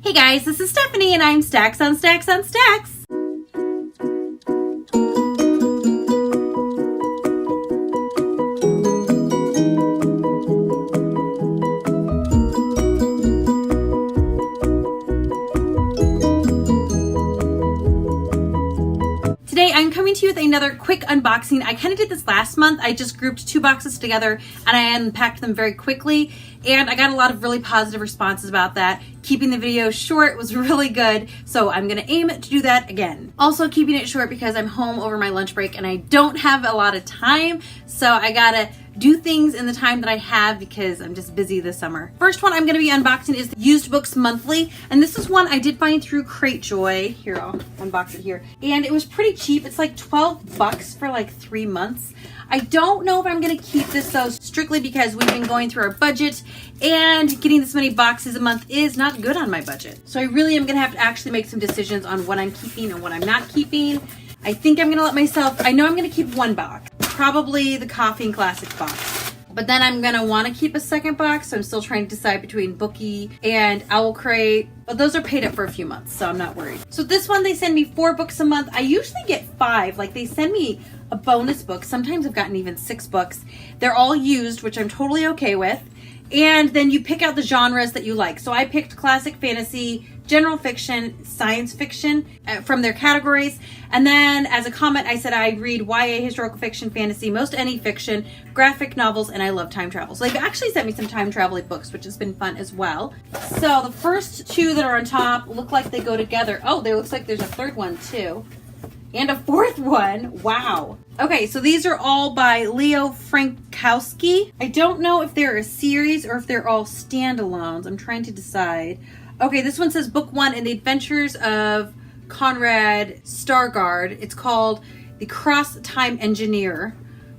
Hey guys, this is Stephanie and I'm Stacks on Stacks on Stacks. Today I'm coming to you with another quick unboxing. I kind of did this last month. I just grouped two boxes together and I unpacked them very quickly, and I got a lot of really positive responses about that. Keeping the video short was really good, so I'm gonna aim to do that again. Also keeping it short because I'm home over my lunch break and I don't have a lot of time, so I gotta do things in the time that I have because I'm just busy this summer. First one I'm gonna be unboxing is the Used Books Monthly, and this is one I did find through Cratejoy. Here, I'll unbox it here. And it was pretty cheap. It's like 12 bucks for like 3 months. I don't know if I'm gonna keep this though, strictly because we've been going through our budget and getting this many boxes a month is not good on my budget. So I really am gonna have to actually make some decisions on what I'm keeping and what I'm not keeping. I think I'm gonna let myself, I know I'm gonna keep one box, probably the Coffee and Classics box. But then I'm gonna wanna keep a second box, so I'm still trying to decide between Bookie and Owl Crate. But those are paid up for a few months, so I'm not worried. So this one, they send me 4 books a month. I usually get 5, like they send me a bonus book. Sometimes I've gotten even 6 books. They're all used, which I'm totally okay with. And then you pick out the genres that you like. So I picked classic fantasy, general fiction, science fiction from their categories. And then as a comment, I said I read YA, historical fiction, fantasy, most any fiction, graphic novels, and I love time travel. So they've actually sent me some time travel books, which has been fun as well. So the first 2 that are on top look like they go together. Oh, there looks like there's a third one too. And a 4th one. Wow. Okay, so these are all by Leo Frankowski. I don't know if they're a series or if they're all standalones. I'm trying to decide. Okay, this one says Book 1 in the Adventures of Conrad Stargard. It's called The Cross-Time Engineer,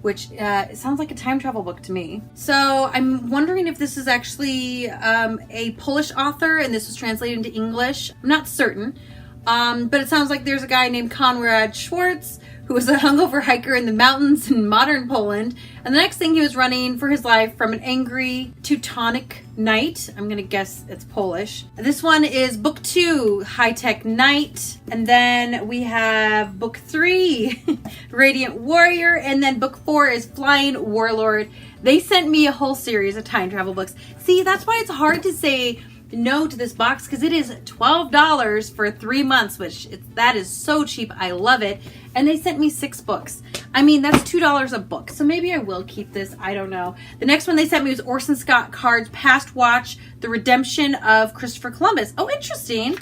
which it sounds like a time travel book to me. So I'm wondering if this is actually a Polish author and this was translated into English. I'm not certain. But it sounds like there's a guy named Konrad Schwartz who was a hungover hiker in the mountains in modern Poland. And the next thing, he was running for his life from an angry Teutonic knight. I'm gonna guess it's Polish. This one is Book 2, High-Tech Knight. And then we have Book 3, Radiant Warrior. And then Book 4 is Flying Warlord. They sent me a whole series of time travel books. See, that's why it's hard to say no to this box, because it is $12 for 3 months, which that is so cheap. I love it. And they sent me 6 books. I mean, that's $2 a book, so maybe I will keep this. I don't know. The next one they sent me was Orson Scott Card's Past Watch, The Redemption of Christopher Columbus. Oh, interesting.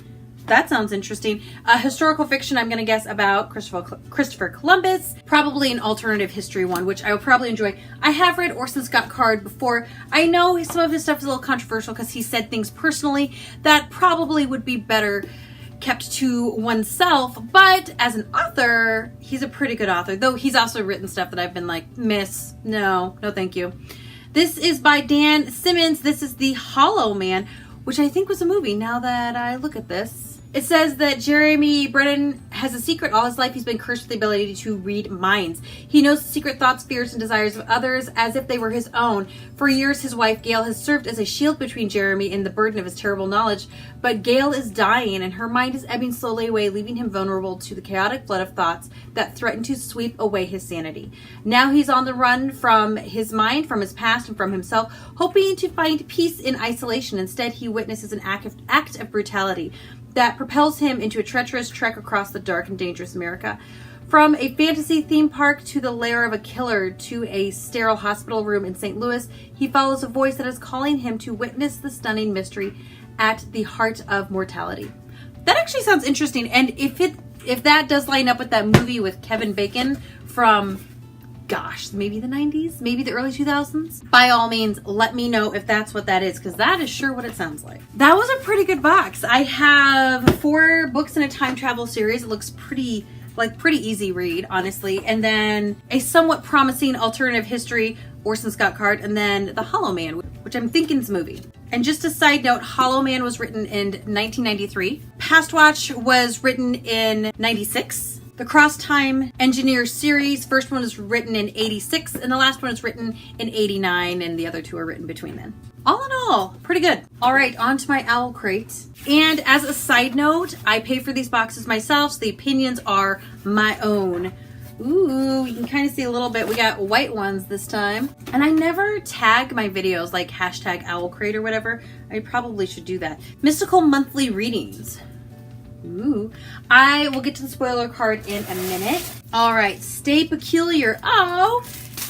That sounds interesting. Historical fiction, I'm going to guess, about Christopher Columbus. Probably an alternative history one, which I will probably enjoy. I have read Orson Scott Card before. I know some of his stuff is a little controversial because he said things personally that probably would be better kept to oneself. But as an author, he's a pretty good author. Though he's also written stuff that I've been like, miss, no thank you. This is by Dan Simmons. This is The Hollow Man, which I think was a movie now that I look at this. It says that Jeremy Brennan has a secret. All his life he's been cursed with the ability to read minds. He knows the secret thoughts, fears, and desires of others as if they were his own. For years, his wife Gail has served as a shield between Jeremy and the burden of his terrible knowledge. But Gail is dying and her mind is ebbing slowly away, leaving him vulnerable to the chaotic flood of thoughts that threaten to sweep away his sanity. Now he's on the run from his mind, from his past, and from himself, hoping to find peace in isolation. Instead, he witnesses an act of brutality that propels him into a treacherous trek across the dark and dangerous America. From a fantasy theme park to the lair of a killer to a sterile hospital room in St. Louis, he follows a voice that is calling him to witness the stunning mystery at the heart of mortality. That actually sounds interesting, and if that does line up with that movie with Kevin Bacon from, gosh, maybe the 90s, maybe the early 2000s, by all means, let me know if that's what that is, because that is sure what it sounds like. That was a pretty good box. I have 4 books in a time travel series. It looks pretty easy read, honestly. And then a somewhat promising alternative history, Orson Scott Card, and then The Hollow Man, which I'm thinking is a movie. And just a side note, Hollow Man was written in 1993. Past Watch was written in 96. The Cross-Time Engineer series, first one was written in 86, and the last one is written in 89, and the other 2 are written between then. all in all, pretty good. All right, on to my owl crate. And as a side note, I pay for these boxes myself, so the opinions are my own. Ooh, you can kind of see a little bit. We got white ones this time. And I never tag my videos like hashtag owl crate or whatever. I probably should do that. Mystical monthly readings. Ooh, I will get to the spoiler card in a minute. All right, Stay Peculiar. Oh,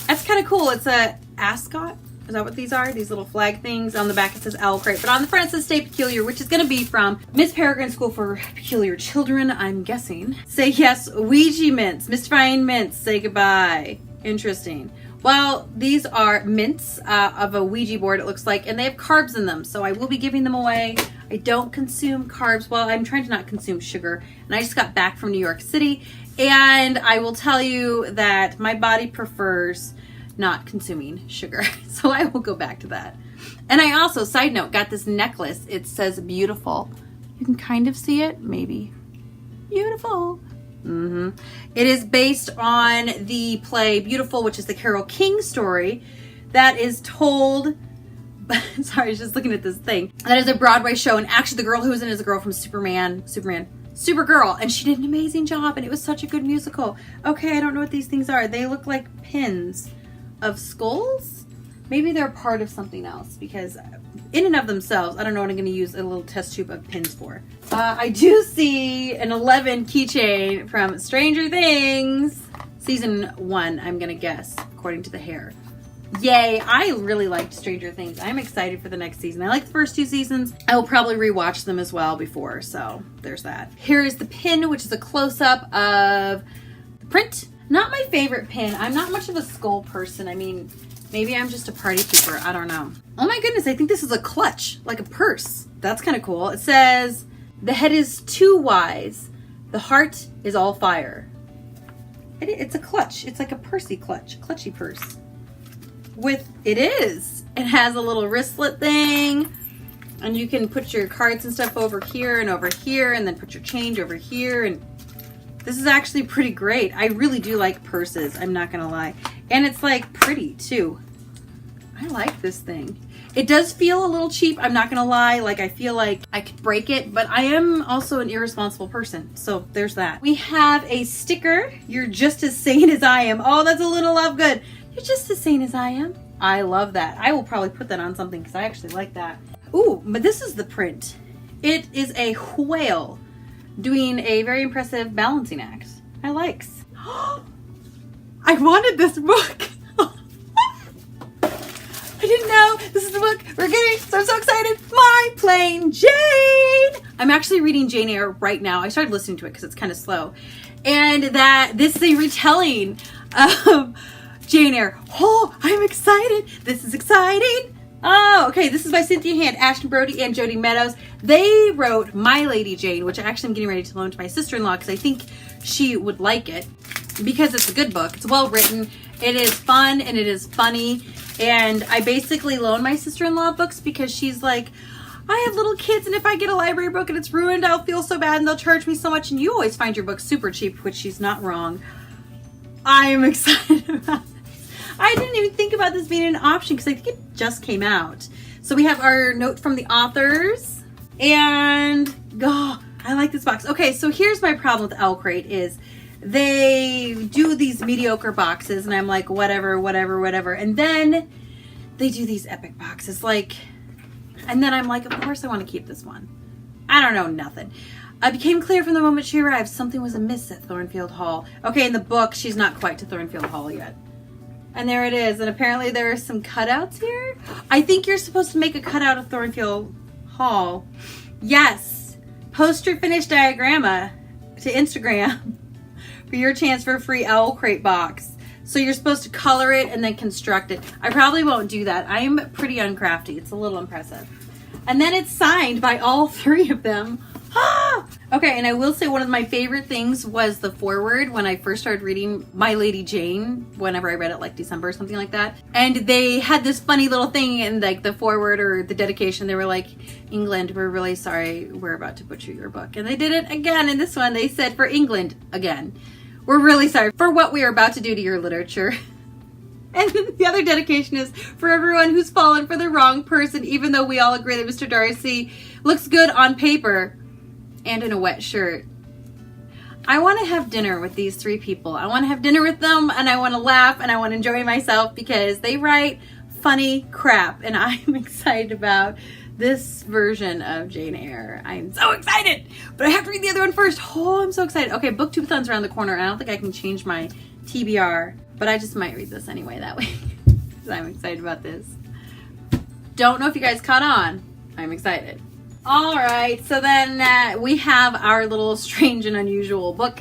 that's kind of cool. It's a ascot. Is that what these are? These little flag things. On the back it says Owl Crate, but on the front it says Stay Peculiar, which is going to be from Miss Peregrine School for Peculiar Children, I'm guessing. Say yes, Ouija mints. Mystifying mints. Say goodbye. Interesting. Well, these are mints of a Ouija board, it looks like, and they have carbs in them, so I will be giving them away. I don't consume carbs. Well, I'm trying to not consume sugar, and I just got back from New York City, and I will tell you that my body prefers not consuming sugar, so I will go back to that. And I also, side note, got this necklace. It says beautiful. You can kind of see it, maybe. Beautiful. It is based on the play Beautiful, which is the Carole King story that is told. Sorry, I was just looking at this thing. That is a Broadway show, and actually the girl who was in it is a girl from Supergirl, and she did an amazing job, and it was such a good musical. Okay, I don't know what these things are. They look like pins of skulls. Maybe they're part of something else, because in and of themselves, I don't know what I'm going to use a little test tube of pins for. I do see an 11 keychain from Stranger Things season 1, I'm going to guess, according to the hair. Yay, I really liked Stranger Things. I'm excited for the next season. I like the first 2 seasons. I will probably rewatch them as well before, so there's that. Here is the pin, which is a close-up of print. Not my favorite pin. I'm not much of a skull person. I mean, maybe I'm just a party pooper. I don't know. Oh my goodness, I think this is a clutch, like a purse. That's kind of cool. It says, the head is too wise. The heart is all fire. It's a clutch. It's like a pursey clutch, clutchy purse. It has a little wristlet thing, and you can put your cards and stuff over here, and then put your change over here, and this is actually pretty great. I really do like purses, I'm not gonna lie. And it's like pretty too. I like this thing. It does feel a little cheap, I'm not gonna lie. Like, I feel like I could break it, but I am also an irresponsible person, so there's that. We have a sticker. You're just as sane as I am. Oh, that's a little love good. You're just as sane as I am. I love that. I will probably put that on something because I actually like that. Ooh, but this is the print. It is a whale doing a very impressive balancing act. I likes. I wanted this book. I didn't know this is the book we're getting, so I'm so excited. My Plain Jane. I'm actually reading Jane Eyre right now. I started listening to it because it's kind of slow. And that this is a retelling of Jane Eyre. Oh, I'm excited. This is exciting. Oh, okay. This is by Cynthia Hand, Ashton Brody, and Jody Meadows. They wrote My Lady Jane, which I actually am getting ready to loan to my sister-in-law because I think she would like it because it's a good book. It's well written. It is fun and it is funny. And I basically loan my sister-in-law books because she's like, I have little kids, and if I get a library book and it's ruined, I'll feel so bad and they'll charge me so much. And you always find your books super cheap, which she's not wrong. I am excited about this. I didn't even think about this being an option because I think it just came out. So we have our note from the authors, and I like this box. Okay, so here's my problem with Owl Crate is they do these mediocre boxes, and I'm like, whatever. And then they do these epic boxes, and then I'm like, of course I want to keep this one. I don't know, nothing. It became clear from the moment she arrived, something was amiss at Thornfield Hall. Okay, in the book, she's not quite to Thornfield Hall yet. And there it is. And apparently there are some cutouts here. I think you're supposed to make a cutout of Thornfield Hall. Yes. Post your finished diagramma to Instagram for your chance for a free Owl Crate box. So you're supposed to color it and then construct it. I probably won't do that. I'm pretty uncrafty. It's a little impressive. And then it's signed by all 3 of them. Okay, and I will say one of my favorite things was the foreword when I first started reading My Lady Jane, whenever I read it, like December or something like that. And they had this funny little thing in like the foreword or the dedication. They were like, England, we're really sorry we're about to butcher your book. And they did it again in this one. They said, for England again, we're really sorry for what we are about to do to your literature. And then the other dedication is for everyone who's fallen for the wrong person, even though we all agree that Mr. Darcy looks good on paper and in a wet shirt. I want to have dinner with these three people. I want to have dinner with them, and I want to laugh, and I want to enjoy myself because they write funny crap, and I'm excited about this version of Jane Eyre. I'm so excited, but I have to read the other one first. Oh, I'm so excited. Okay, Booktubeathon's around the corner, and I don't think I can change my TBR, but I just might read this anyway that way because I'm excited about this. Don't know if you guys caught on. I'm excited. All right, so then we have our little Strange and Unusual book,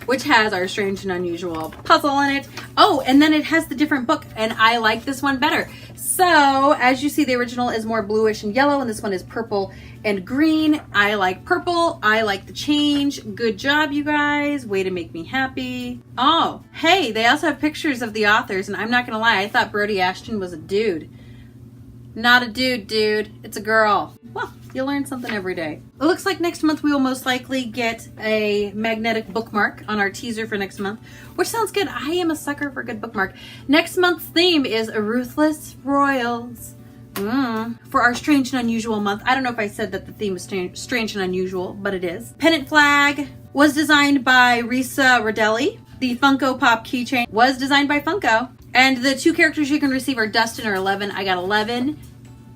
which has our Strange and Unusual puzzle in it. Oh, and then it has the different book, and I like this one better. So, as you see, the original is more bluish and yellow, and this one is purple and green. I like purple. I like the change. Good job, you guys. Way to make me happy. Oh, hey, they also have pictures of the authors, and I'm not going to lie, I thought Brody Ashton was a dude. Not a dude. It's a girl. Well, you learn something every day. It looks like next month we will most likely get a magnetic bookmark on our teaser for next month, which sounds good. I am a sucker for a good bookmark. Next month's theme is Ruthless Royals. For our Strange and Unusual month. I don't know if I said that the theme is strange and unusual, but it is. Pennant flag was designed by Risa Rodelli. The Funko Pop keychain was designed by Funko. And the two characters you can receive are Dustin or 11. I got 11.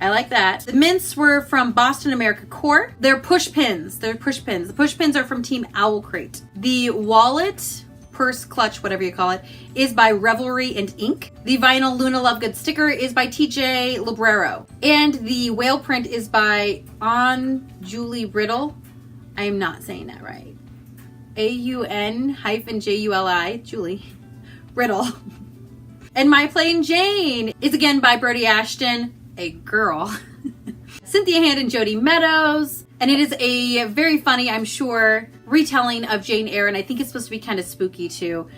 I like that. The mints were from Boston America Core. They're push pins. The push pins are from Team Owl Crate. The wallet, purse, clutch, whatever you call it, is by Revelry and Ink. The vinyl Luna Lovegood sticker is by TJ Librero. And the whale print is by Julie Riddle. I am not saying that right. AUN-JULI, Julie Riddle. And My Plain Jane is again by Brody Ashton, a girl. Cynthia Hand and Jody Meadows. And it is a very funny, I'm sure, retelling of Jane Eyre, and I think it's supposed to be kind of spooky too.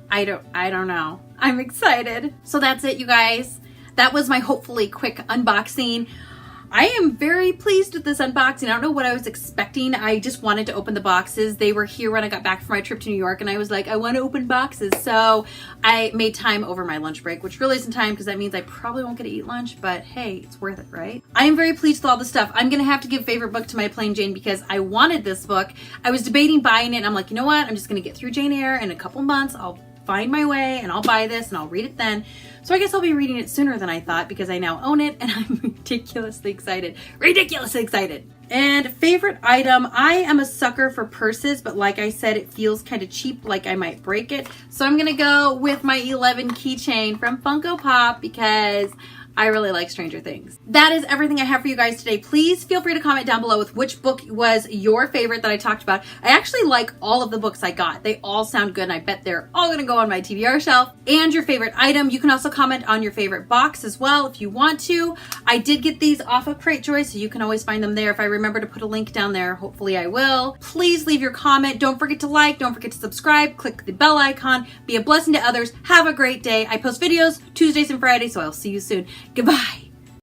I don't know. I'm excited. So that's it, you guys. That was my hopefully quick unboxing. I am very pleased with this unboxing. I don't know what I was expecting. I just wanted to open the boxes. They were here when I got back from my trip to New York, and I was like, I want to open boxes. So I made time over my lunch break, which really isn't time because that means I probably won't get to eat lunch, but hey, it's worth it, right? I am very pleased with all the stuff. I'm going to have to give favorite book to My Plain Jane because I wanted this book. I was debating buying it, and I'm like, you know what? I'm just going to get through Jane Eyre in a couple months. I'll find my way and I'll buy this and I'll read it then. So I guess I'll be reading it sooner than I thought because I now own it and I'm ridiculously excited. Ridiculously excited. And favorite item, I am a sucker for purses, but like I said, it feels kind of cheap, like I might break it. So I'm gonna go with my 11 keychain from Funko Pop because I really like Stranger Things. That is everything I have for you guys today. Please feel free to comment down below with which book was your favorite that I talked about. I actually like all of the books I got. They all sound good and I bet they're all gonna go on my TBR shelf. And your favorite item. You can also comment on your favorite box as well if you want to. I did get these off of Cratejoy, so you can always find them there. If I remember to put a link down there, hopefully I will. Please leave your comment. Don't forget to like, don't forget to subscribe, click the bell icon, be a blessing to others. Have a great day. I post videos Tuesdays and Fridays, so I'll see you soon. Goodbye.